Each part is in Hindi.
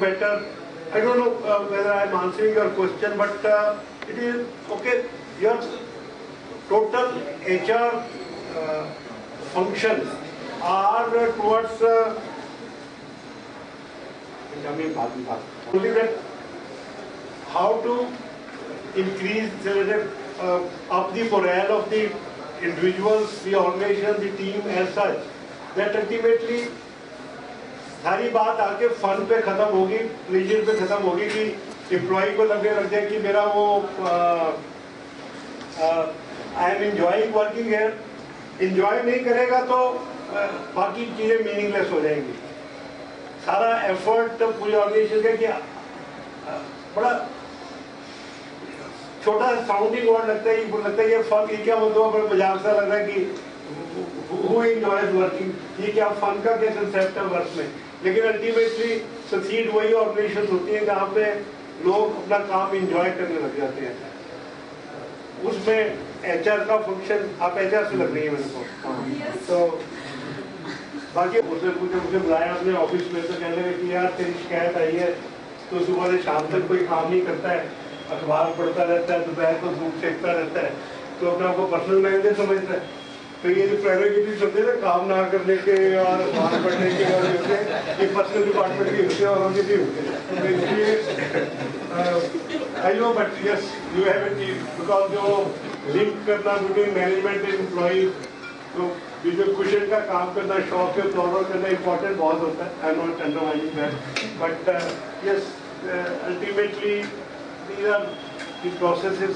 better. I don't know whether I am answering your question, but it is okay. Your total HR functions are towards only that how to increase up the morale of the individuals, the organization, the team as such, that ultimately सारी बात आके फन पे खत्म होगी, प्लेजर पे खत्म होगी कि एम्प्लॉय को लगने लग जाए कि मेरा वो I am enjoying working here. Enjoy नहीं करेगा तो बाकी चीज़ें मीनिंगलेस हो जाएंगी। सारा एफर्ट पूरी ऑर्गेनाइजेशन का कि बड़ा छोटा साउंडिंग वर्ड लगता है ये फन, ये क्या मतलब बड़ा मजाक सा लग रहा है कि हु एंजॉयज वर्किंग, ये क्या फन का क्या कंसेप्ट है वर्क में। लेकिन अल्टीमेटली सक्सीड वही ऑर्गेनाइजेशन होती है जहाँ पे लोग अपना काम एंजॉय करने लग जाते हैं। उसमें एचआर का फंक्शन, आप एचआर से लग रही है मेरे को, तो बाकी उसने मुझे बुलाया अपने ऑफिस में, तो कहने लगे कि यार तेरी शिकायत आई है तो सुबह से शाम तक कोई काम नहीं करता है, अखबार पढ़ता रहता है, दोपहर को धूप सेकता रहता है, तो अपने आपको पर्सनल मैनेजर समझता है। तो ये जो प्रायोरिटी समझे ना काम ना करने के और अखबार पढ़ने के और ये पर्सनल डिपार्टमेंट के होते हैं और उनके भी होते हैं। तो इसलिए I know but yes you have it, because जो लिंक करना बिटवीन मैनेजमेंट एंड एम्प्लॉई, तो ये जो क्वेश्चन का काम करना, शौक है फॉलो करना इम्पोर्टेंट बहुत होता है। I not undermining that, but yes ultimately these are the processes.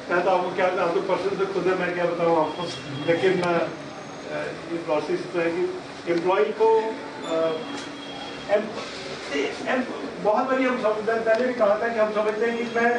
मैं तो आपको क्या, आप तो पर्सन से खुद है, मैं क्या बताऊँ आपको, लेकिन ये प्रोसेस तो है कि एम्प्लॉय को बहुत बारी हम समझते, पहले भी कहा था कि हम समझते हैं कि मैं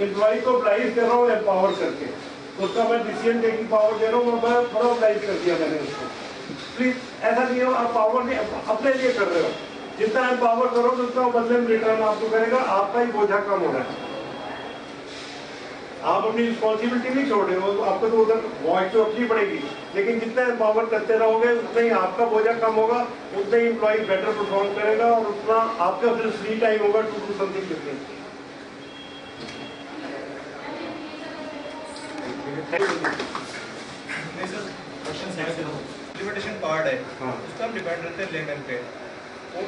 एम्प्लॉय को अप्लाइज कर रहा हूँ एम्पावर करके, उसका मैं डिसीजन टेकिंग पावर दे रहा हूँ, मैं बड़ा अप्लाइज कर दिया मैंने उसको। प्लीज ऐसा नहीं हो, आप पावर नहीं अपने लिए कर रहे हो, जितना एम्पावर करो उतना बदले में रिटर्न आपको करेगा, आपका ही बोझा कम हो रहा है। आप अपनी रिस्पॉन्सिबिलिटी नहीं छोड़ रहे हो, तो आपको तो उधर वॉइस तो रखनी पड़ेगी, लेकिन जितना एम्पावर करते रहोगे उतना ही आपका बोझा कम होगा, उतना ही एम्प्लॉय बेटर परफॉर्म करेगा और उतना आपका फिर फ्री टाइम होगा to do something different. Limitation part है, उसका हम डिपेंड रहते हैं लेमैन पे।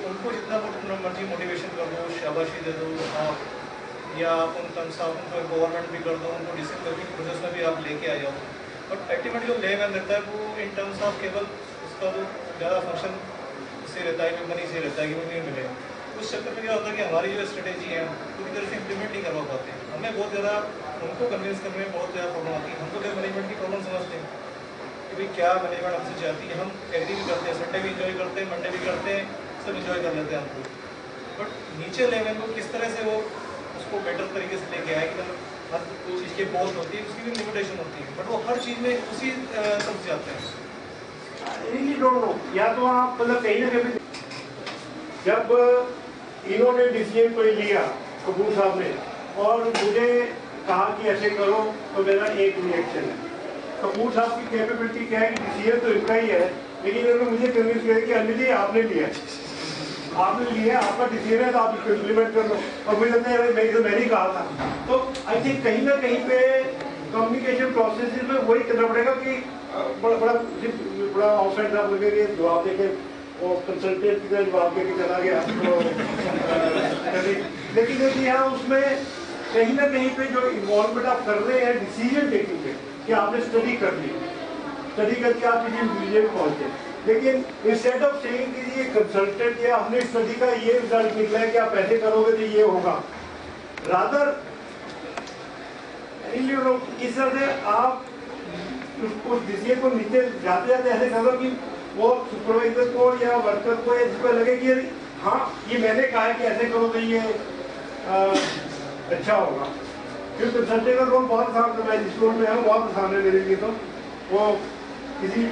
उनको जितना मर्जी मोटिवेशन कर दो, शाबाशी दे दो, या उनको गवर्नमेंट भी कर दो, उनको डिसिप्लिन प्रोसेस में भी आप लेके आ जाओ, बट अल्टीमेटली जो लेमैन रहता है वो इन टर्म्स ऑफ केवल उसका जो ज़्यादा फंक्शन से रहता है कि मनी से रहता है कि मुझे मिले। उस चक्कर में क्या होता है कि हमारी जो स्ट्रेटेजी है पूरी तरह से इम्प्लीमेंट नहीं करवा पाते। हमें बहुत ज़्यादा उनको कन्विंस करने में बहुत ज़्यादा प्रॉब्लम आती है। हम तो क्या मैनेजमेंट की प्रॉब्लम समझते हैं कि भाई क्या मैनेजमेंट हमसे चाहती है, हम एग्री भी करते हैं, संडे भी इंजॉय करते हैं, मंडे भी करते हैं, सब इंजॉय कर लेते हैं हमको, बट नीचे लेवल को किस तरह से वो उसको बेटर तरीके से लेके आए कि हर चीज़ की कॉस्ट होती है, उसकी भी लिमिटेशन होती है, बट वो हर चीज़ में उसी समझ जाते हैं। रियली डोंट नो, या तो आप मतलब कहीं ना कहीं जब इन्होंने डिसीजन कोई लिया कपूर साहब ने और मुझे कहा कि ऐसे करो, तो मेरा एक रिएक्शन है। कपूर साहब की कैपेबिलिटी क्या है कि डिसीजन तो इनका ही है, लेकिन इन्होंने मुझे कन्विंस किया कि अनिल जी आपने लिया, आपका डिसीजन है तो आप इसको इम्प्लीमेंट कर लो। और मुझे लगता है मैंने ही कहा था। तो आई थिंक कहीं ना कहीं पे कम्युनिकेशन प्रोसेस में वही करना पड़ेगा कि बड़ा आउटसाइड साहब लगे जवाब देके वो कंसल्टेंट की तरह जवाब देके चला गया, तो लेकिन देखिए यहाँ उसमें कहीं ना कहीं पे जो इन्वॉल्वमेंट आप कर रहे हैं डिसीजन टेकिंग पे, कि आपने स्टडी कर ली, स्टडी करके आप किसी डिसीजन पहुंचे, लेकिन इंस्टेड ऑफ सेइंग कि ये कंसल्टेंट या हमने स्टडी का ये रिजल्ट निकला है कि आप ऐसे करोगे तो ये होगा, रादर किस तरह से आप उस डिसीजन को नीचे जाते जाते ऐसे करो कि वो सुपरवाइजर को या वर्कर को इसको लगे कि हाँ ये मैंने कहा है कि ऐसे करो तो ये अच्छा होगा। फिर कंसल्टेंट का रोल बहुत आसान है, मैं जिस रोल में हूँ बहुत आसान है मेरे लिए। तो वो किसी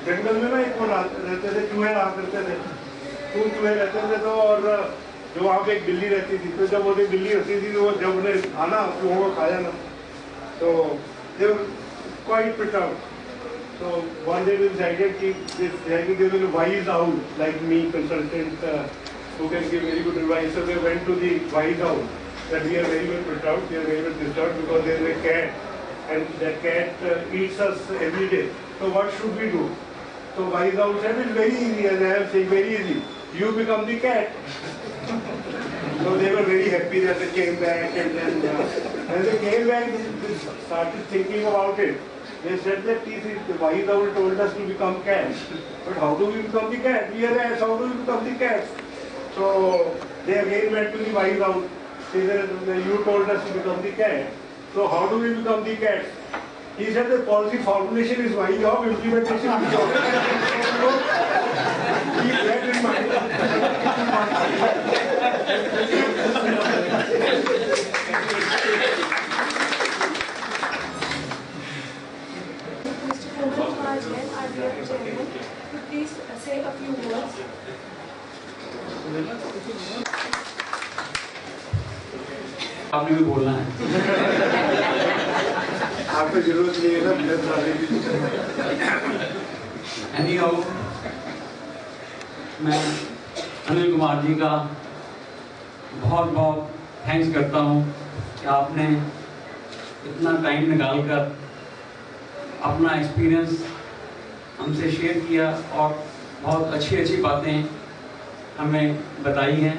जंगल में ना एक वो रहते थे, चूहे रहा करते थे, चूहे रहते थे, तो और जो वहाँ पे एक बिल्ली रहती थी, तो जब वो बिल्ली होती थी तो वो जब उन्हें आना चूहों को खाया ना, तो they were quite put out. So one day we decided कि they will wise owl like me, consultant who can give very good advice. So they went to the White House that we are very well put out, we are very well disturbed because there is a cat and that cat eats us every day. So what should we do? So White House said it's very easy, and I am saying very easy. You become the cat. So they were very happy that they came back, and then when they came back, they started thinking about it. They said that the White Owl told us to become cats. But how do we become the cat? We are ants, how do we become the cats? So they again went to the White Owl. They said, you told us to become the cat. So how do we become the cats? He said the policy formulation is my job, implementation is your job. Keep that in mind. Chairman, to please say a few words. आपने भी बोलना है। आपको जरूरत नहीं है ना बिना सारे की। Anyhow, मैं अनिल कुमार जी का बहुत बहुत थैंक्स करता हूँ कि आपने इतना टाइम निकाल कर अपना एक्सपीरियंस हमसे शेयर किया और बहुत अच्छी अच्छी बातें हमें बताई हैं।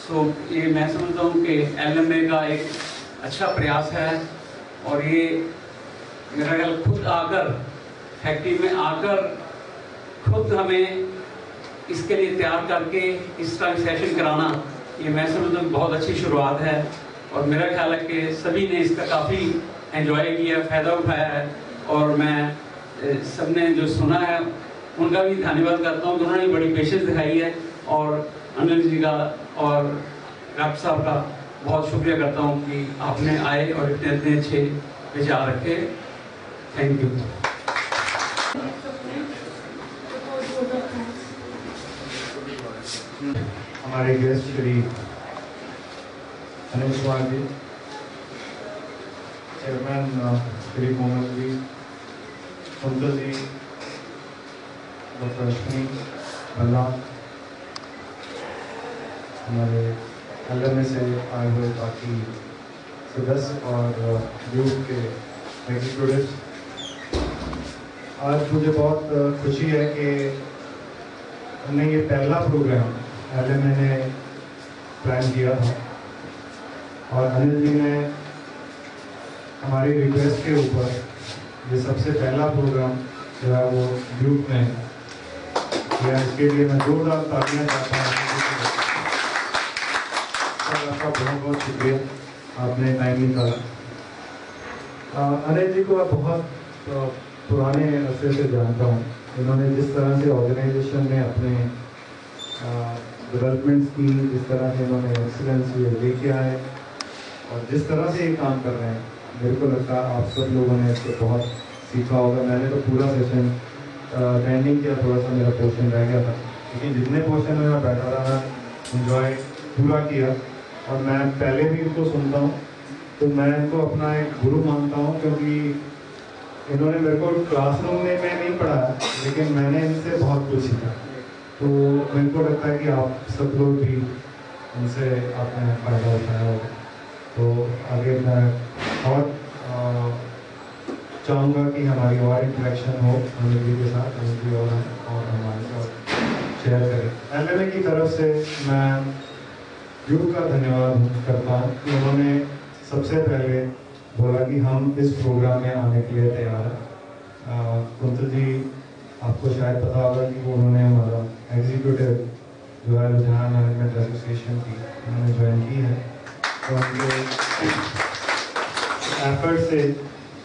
सो ये मैं समझता हूँ कि LMA का एक अच्छा प्रयास है और ये मेरा ख्याल खुद आकर फैक्ट्री में आकर खुद हमें इसके लिए तैयार करके इस तरह सेशन कराना, ये मैं समझता हूँ बहुत अच्छी शुरुआत है और मेरा ख्याल है कि सभी ने इसका काफ़ी एंजॉय किया, फ़ायदा उठाया है और मैं सबने जो सुना है उनका भी धन्यवाद करता हूँ कि उन्होंने बड़ी पेशेंस दिखाई है और अनिल जी का और डॉक्टर साहब का बहुत शुक्रिया करता हूँ कि आपने आए और इतने इतने अच्छे विचार रखे। Thank you. हमारे guest Shri Anil Kumar ji, chairman Shri Komal ji, quintal जी, डॉक्टर अश्विनी भल्ला, हमारे LMA से आए हुए बाकी सदस्य और ड्यूक के एग्जीक्यूटिव्स, आज मुझे बहुत खुशी है कि हमने ये पहला प्रोग्राम LMA ने प्लान किया था और अनिल जी ने हमारी रिक्वेस्ट के ऊपर ये सबसे पहला प्रोग्राम जो है वो ड्यूक में किया। इसके लिए मैं जोरदार तालियां चाहता हूँ। आपका बहुत बहुत शुक्रिया, आपने टाइम निकाला। अनिल जी को मैं बहुत पुराने अरसे से जानता हूँ। इन्होंने जिस तरह से ऑर्गेनाइजेशन में अपने डेवलपमेंट्स की, जिस तरह से इन्होंने एक्सीलेंस लेके आए और जिस तरह से ये काम कर रहे हैं, मेरे को लगता है आप सब लोगों ने इसको बहुत सीखा होगा। मैंने तो पूरा सेशन अटेंडिंग किया, थोड़ा सा मेरा पोर्शन रह गया था, लेकिन जितने पोर्शन में मैं बैठा रहा एंजॉय पूरा किया और मैं पहले भी इनको सुनता हूँ तो मैं इनको अपना एक गुरु मानता हूँ, क्योंकि इन्होंने मेरे को क्लासरूम में मैं नहीं पढ़ाया लेकिन मैंने इनसे बहुत कुछ सीखा। तो मेरे को लगता है कि आप सब लोग भी इनसे आपने फ़ायदा उठाया होगा। तो आगे मैं और चाहूँगा कि हमारी और इंटरेक्शन हो अनिल जी के साथ, अनिल जी और हमारे साथ शेयर करें। LMA की तरफ से मैं ड्यूक का धन्यवाद करता हूँ कि उन्होंने सबसे पहले बोला कि हम इस प्रोग्राम में आने के लिए तैयार हैं। कुंतल जी, आपको शायद पता होगा कि उन्होंने हमारा एग्जीक्यूटिव जो है लुधियाना मैनेजमेंट एसोसिएशन की उन्होंने ज्वाइन की है। तो उनके एफर्ट से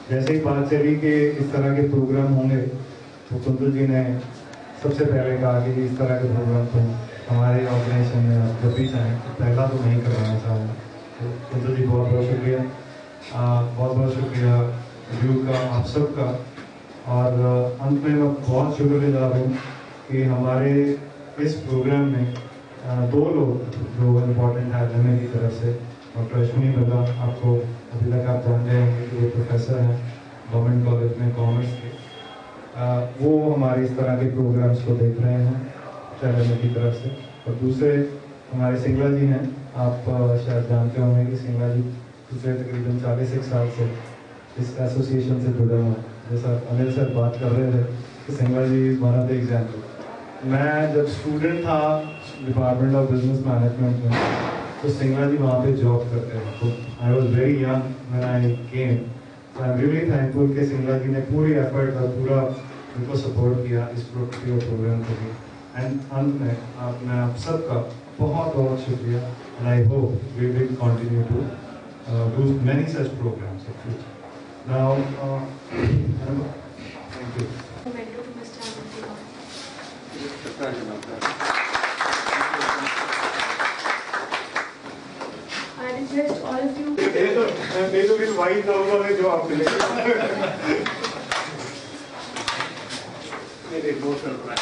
जैसे ही बात चली कि इस तरह के प्रोग्राम होंगे तो कुंतल जी ने सबसे पहले कहा कि इस तरह के प्रोग्राम तो हमारे ऑर्गेनाइजेशन में आप जब भी चाहें तो पहला तो नहीं करवाना चाहूँगा। तो कुंतल जी बहुत बहुत शुक्रिया, बहुत बहुत शुक्रिया ड्यूक का, आप सब का। और अंत में मैं बहुत शुक्रगुजार हूँ कि हमारे इस प्रोग्राम में दो लोग जो इम्पोर्टेंट है LMA की तरफ से, डॉक्टर अश्विनी भल्ला, आपको अभी तक आप जानते होंगे कि वो प्रोफेसर हैं गवर्नमेंट कॉलेज में कॉमर्स के, वो हमारे इस तरह के प्रोग्राम्स को देख रहे हैं LMA की तरफ से। और दूसरे हमारे सिंगला जी हैं, आप शायद जानते होंगे कि सिंगला जी पिछले तकरीबन 41 साल से इस एसोसिएशन से जुड़े हुए हैं। जैसा अनिल सर बात कर रहे थे कि सिंगला जी वन ऑफ द एग्जाम्पल। मैं जब स्टूडेंट था डिपार्टमेंट ऑफ बिजनेस मैनेजमेंट में, तो सिंगला जी वहाँ पे जॉब करते थे। तो I was very young when I came. तो आई एम रियली थैंकफुल कि सिंगला जी ने पूरी एफर्ट और पूरा उनको सपोर्ट किया इस प्रोग्राम के लिए। एंड अंत में मैं आप सबका बहुत बहुत शुक्रिया। And I hope we will continue to do many such programmes in future. Now thank you. Mentor to Mr. Anand. I request all of you. मैं तो फिर वाइज रहूँगा मैं जवाब मिलेगा। मेरे इमोशनल मैं